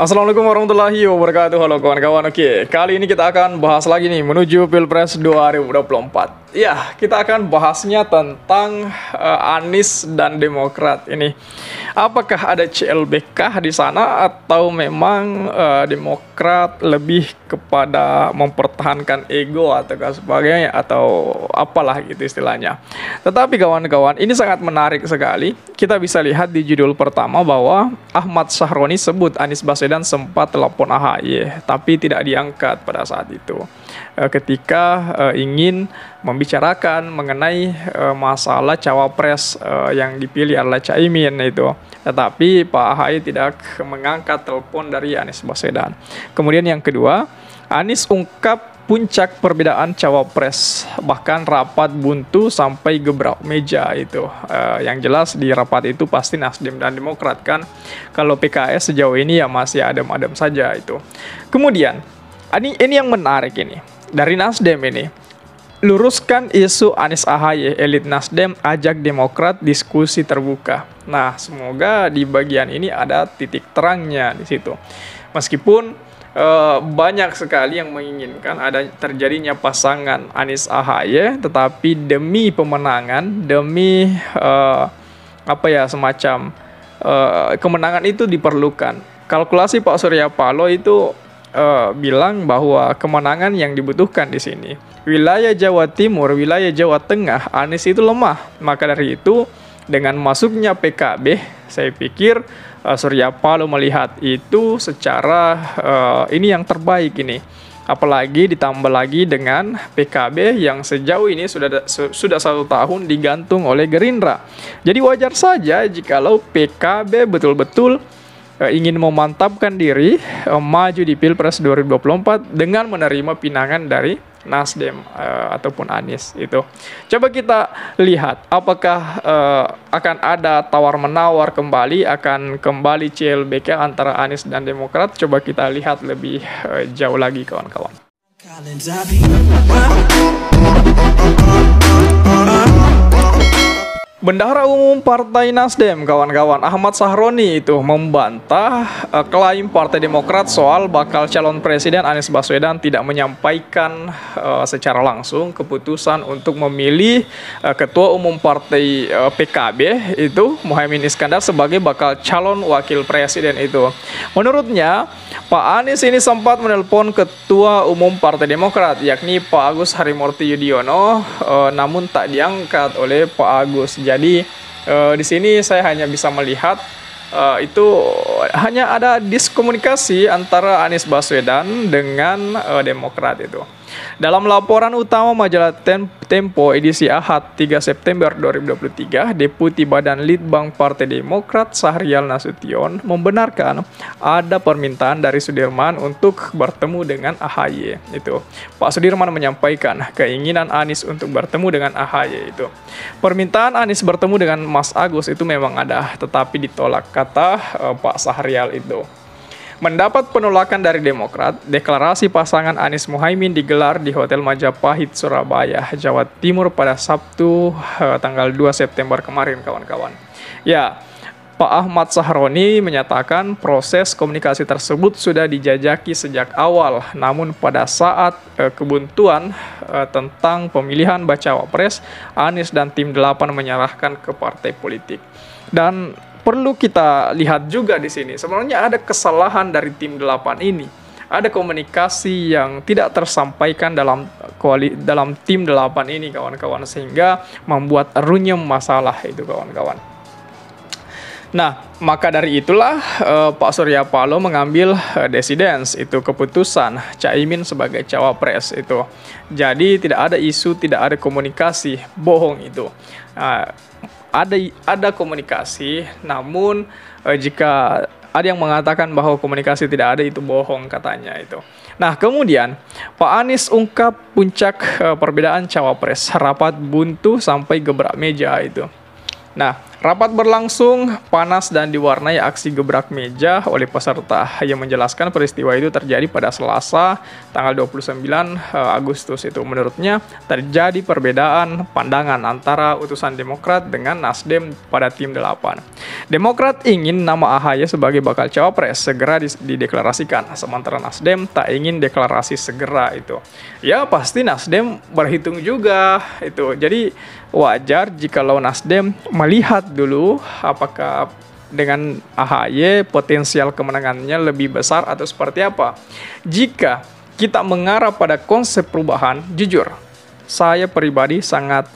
Assalamualaikum warahmatullahi wabarakatuh. Halo kawan-kawan. Oke, kali ini kita akan bahas lagi nih menuju Pilpres 2024. Ya, kita akan bahasnya tentang Anies dan Demokrat ini. Apakah ada CLBK di sana atau memang Demokrat lebih kepada mempertahankan ego atau sebagainya atau apalah gitu istilahnya. Tetapi kawan-kawan, ini sangat menarik sekali. Kita bisa lihat di judul pertama bahwa Ahmad Sahroni sebut Anies Baswedan sempat telepon AHY, tapi tidak diangkat pada saat itu. Ketika ingin membicarakan mengenai masalah cawapres yang dipilih adalah Caimin itu. Tetapi Pak AHY tidak mengangkat telepon dari Anies Baswedan. Kemudian yang kedua, Anies ungkap puncak perbedaan cawapres, bahkan rapat buntu sampai gebrak meja itu. Yang jelas di rapat itu pasti Nasdem dan Demokrat kan. Kalau PKS sejauh ini ya masih adem-adem saja itu. Kemudian ini yang menarik ini dari Nasdem ini. Luruskan isu Anies AHY, elit Nasdem ajak Demokrat diskusi terbuka. Nah, semoga di bagian ini ada titik terangnya di situ. Meskipun banyak sekali yang menginginkan ada terjadinya pasangan Anies AHY, tetapi demi pemenangan, demi semacam kemenangan itu diperlukan. Kalkulasi Pak Surya Paloh itu bilang bahwa kemenangan yang dibutuhkan di sini wilayah Jawa Timur, wilayah Jawa Tengah, Anies itu lemah. Maka dari itu dengan masuknya PKB, saya pikir Surya Paloh melihat itu secara ini yang terbaik ini. Apalagi ditambah lagi dengan PKB yang sejauh ini sudah 1 tahun digantung oleh Gerindra. Jadi wajar saja jikalau PKB betul-betul ingin memantapkan diri maju di Pilpres 2024 dengan menerima pinangan dari Nasdem ataupun Anies itu. Coba kita lihat apakah akan ada tawar-menawar kembali, akan kembali CLBK antara Anies dan Demokrat. Coba kita lihat lebih jauh lagi kawan-kawan. Bendahara Umum Partai Nasdem, kawan-kawan, Ahmad Sahroni itu membantah klaim Partai Demokrat soal bakal calon presiden Anies Baswedan tidak menyampaikan secara langsung keputusan untuk memilih Ketua Umum Partai PKB itu Muhaimin Iskandar sebagai bakal calon wakil presiden itu. Menurutnya, Pak Anies ini sempat menelpon Ketua Umum Partai Demokrat yakni Pak Agus Harimurti Yudhoyono, namun tak diangkat oleh Pak Agus. Jadi di sini saya hanya bisa melihat itu hanya ada diskomunikasi antara Anies Baswedan dengan Demokrat itu. Dalam laporan utama majalah Tempo edisi Ahad 3 September 2023, Deputi Badan Litbang Partai Demokrat Sahrial Nasution membenarkan ada permintaan dari Sudirman untuk bertemu dengan AHY itu. Pak Sudirman menyampaikan keinginan Anies untuk bertemu dengan AHY itu. Permintaan Anies bertemu dengan Mas Agus itu memang ada, tetapi ditolak, kata Pak Sahrial itu. Mendapat penolakan dari Demokrat, deklarasi pasangan Anies Muhaimin digelar di Hotel Majapahit, Surabaya, Jawa Timur pada Sabtu tanggal 2 September kemarin, kawan-kawan. Ya, Pak Ahmad Sahroni menyatakan proses komunikasi tersebut sudah dijajaki sejak awal, namun pada saat kebuntuan tentang pemilihan bacawa pres, Anies dan tim 8 menyerahkan ke partai politik. Dan perlu kita lihat juga di sini, sebenarnya ada kesalahan dari tim 8 ini. Ada komunikasi yang tidak tersampaikan dalam tim 8 ini, kawan-kawan, sehingga membuat runyam masalah itu, kawan-kawan. Nah, maka dari itulah Pak Surya Paloh mengambil desidens itu keputusan Caimin sebagai cawapres itu. Jadi tidak ada isu, tidak ada komunikasi, bohong itu. Ada komunikasi, namun jika ada yang mengatakan bahwa komunikasi tidak ada, itu bohong katanya itu. Nah, kemudian Pak Anies ungkap puncak perbedaan cawapres, rapat buntu sampai gebrak meja itu. Nah, Rapat berlangsung panas dan diwarnai aksi gebrak meja oleh peserta yang menjelaskan peristiwa itu terjadi pada Selasa tanggal 29 Agustus itu. Menurutnya terjadi perbedaan pandangan antara utusan Demokrat dengan Nasdem pada tim 8. Demokrat ingin nama AHY sebagai bakal cawapres segera dideklarasikan, sementara Nasdem tak ingin deklarasi segera itu. Ya pasti Nasdem berhitung juga itu. Jadi wajar jikalau Nasdem melihat dulu apakah dengan AHY potensial kemenangannya lebih besar atau seperti apa. Jika kita mengarah pada konsep perubahan, jujur, saya pribadi sangat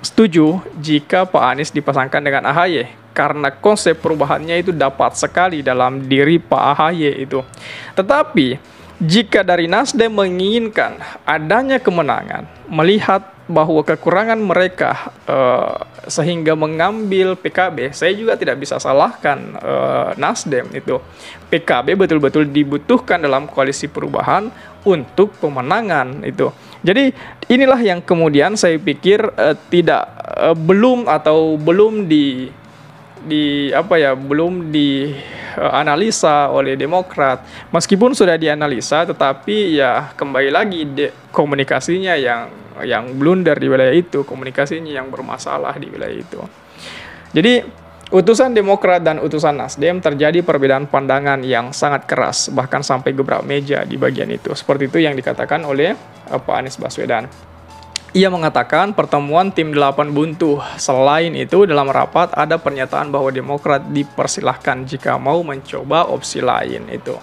setuju jika Pak Anies dipasangkan dengan AHY. Karena konsep perubahannya itu dapat sekali dalam diri Pak AHY itu. Tetapi jika dari Nasdem menginginkan adanya kemenangan, melihat bahwa kekurangan mereka sehingga mengambil PKB, saya juga tidak bisa salahkan Nasdem itu. PKB betul-betul dibutuhkan dalam koalisi perubahan untuk pemenangan itu. Jadi inilah yang kemudian saya pikir belum dianalisa oleh Demokrat. Meskipun sudah dianalisa, tetapi ya kembali lagi komunikasinya yang blunder di wilayah itu, komunikasinya yang bermasalah di wilayah itu. Jadi utusan Demokrat dan utusan Nasdem terjadi perbedaan pandangan yang sangat keras, bahkan sampai gebrak meja di bagian itu. Seperti itu yang dikatakan oleh Pak Anies Baswedan. Ia mengatakan pertemuan tim 8 buntu. Selain itu, dalam rapat ada pernyataan bahwa Demokrat dipersilahkan jika mau mencoba opsi lain itu.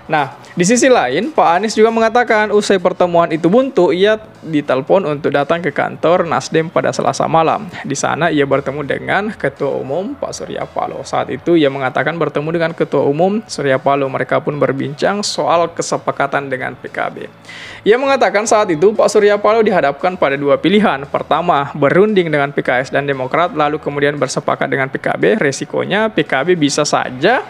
Nah, di sisi lain, Pak Anies juga mengatakan usai pertemuan itu buntu, ia ditelepon untuk datang ke kantor Nasdem pada Selasa malam. Di sana ia bertemu dengan Ketua Umum Pak Surya Paloh. Saat itu ia mengatakan bertemu dengan Ketua Umum Surya Paloh. Mereka pun berbincang soal kesepakatan dengan PKB. Ia mengatakan saat itu Pak Surya Paloh dihadapkan pada dua pilihan. Pertama, berunding dengan PKS dan Demokrat, lalu kemudian bersepakat dengan PKB. Resikonya PKB bisa saja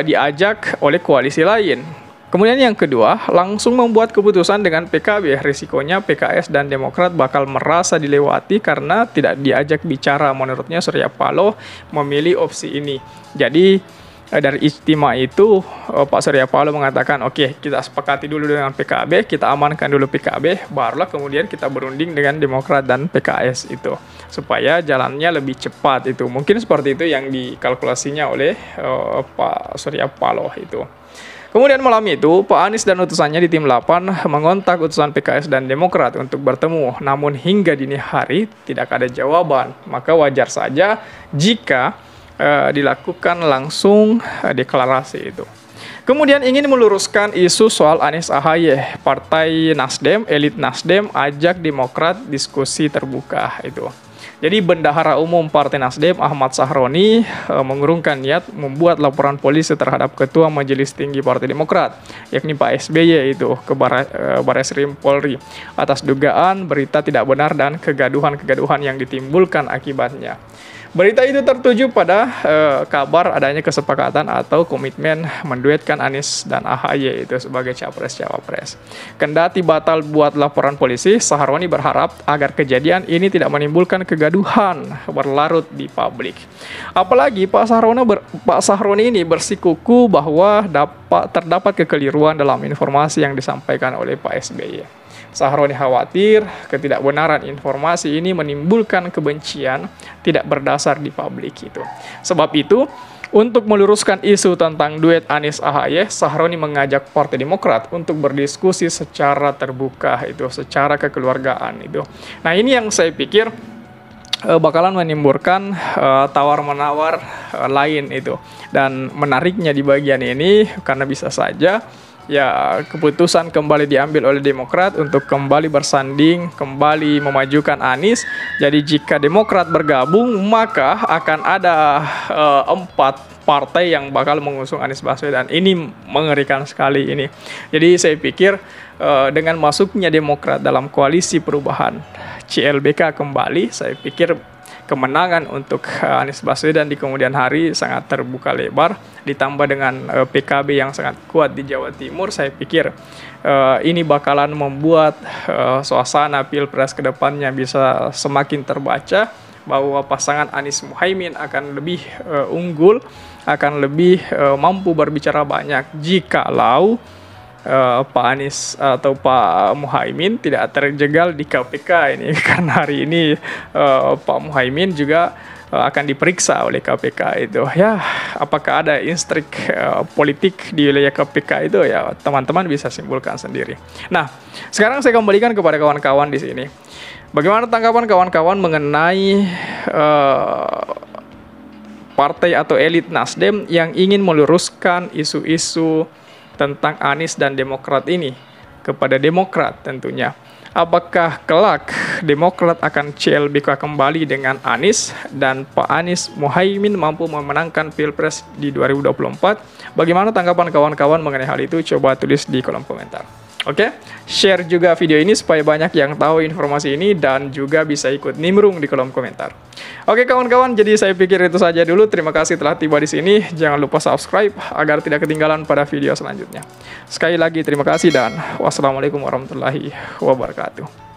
diajak oleh koalisi lain. Kemudian yang kedua, langsung membuat keputusan dengan PKB. Risikonya PKS dan Demokrat bakal merasa dilewati karena tidak diajak bicara. Menurutnya Surya Paloh memilih opsi ini. Jadi dari ijtima itu Pak Surya Paloh mengatakan oke, kita sepakati dulu dengan PKB, kita amankan dulu PKB, barulah kemudian kita berunding dengan Demokrat dan PKS itu supaya jalannya lebih cepat itu. Mungkin seperti itu yang dikalkulasinya oleh Pak Surya Paloh itu. Kemudian malam itu, Pak Anies dan utusannya di tim 8 mengontak utusan PKS dan Demokrat untuk bertemu. Namun hingga dini hari tidak ada jawaban. Maka wajar saja jika dilakukan langsung deklarasi itu. Kemudian ingin meluruskan isu soal Anies AHY. Partai Nasdem, elit Nasdem ajak Demokrat diskusi terbuka itu. Jadi Bendahara Umum Partai Nasdem Ahmad Sahroni mengurungkan niat membuat laporan polisi terhadap Ketua Majelis Tinggi Partai Demokrat, yakni Pak SBY itu ke Barreskrim Polri atas dugaan berita tidak benar dan kegaduhan-kegaduhan yang ditimbulkan akibatnya. Berita itu tertuju pada kabar adanya kesepakatan atau komitmen menduetkan Anies dan AHY itu sebagai capres-cawapres. Kendati batal buat laporan polisi, Sahroni berharap agar kejadian ini tidak menimbulkan kegaduhan berlarut di publik. Apalagi Pak Sahroni ini bersikuku bahwa terdapat kekeliruan dalam informasi yang disampaikan oleh Pak SBY. Sahroni khawatir ketidakbenaran informasi ini menimbulkan kebencian tidak berdasar di publik itu. Sebab itu, untuk meluruskan isu tentang duet Anies AHY, Sahroni mengajak Partai Demokrat untuk berdiskusi secara terbuka itu, secara kekeluargaan itu. Nah, ini yang saya pikir bakalan menimbulkan tawar-menawar lain itu. Dan menariknya di bagian ini karena bisa saja ya keputusan kembali diambil oleh Demokrat untuk kembali bersanding, kembali memajukan Anies. Jadi jika Demokrat bergabung, maka akan ada 4 partai yang bakal mengusung Anies Baswedan. Ini mengerikan sekali ini. Jadi saya pikir dengan masuknya Demokrat dalam koalisi perubahan CLBK kembali, saya pikir kemenangan untuk Anies Baswedan di kemudian hari sangat terbuka lebar. Ditambah dengan PKB yang sangat kuat di Jawa Timur, saya pikir ini bakalan membuat suasana Pilpres ke depannya bisa semakin terbaca, bahwa pasangan Anies Muhaimin akan lebih unggul, akan lebih mampu berbicara banyak jikalau Pak Anies atau Pak Muhaimin tidak terjegal di KPK ini. Karena hari ini Pak Muhaimin juga akan diperiksa oleh KPK itu. Ya, apakah ada instrik politik di wilayah KPK itu, ya teman-teman bisa simpulkan sendiri. Nah, sekarang saya kembalikan kepada kawan-kawan di sini. Bagaimana tanggapan kawan-kawan mengenai partai atau elit Nasdem yang ingin meluruskan isu-isu tentang Anies dan Demokrat ini kepada Demokrat tentunya? Apakah kelak Demokrat akan CLBK kembali dengan Anies dan Pak Anies Muhaimin mampu memenangkan Pilpres di 2024? Bagaimana tanggapan kawan-kawan mengenai hal itu? Coba tulis di kolom komentar. Oke, share juga video ini supaya banyak yang tahu informasi ini dan juga bisa ikut nimbrung di kolom komentar. Oke kawan-kawan, jadi saya pikir itu saja dulu. Terima kasih telah tiba di sini. Jangan lupa subscribe agar tidak ketinggalan pada video selanjutnya. Sekali lagi terima kasih dan wassalamualaikum warahmatullahi wabarakatuh.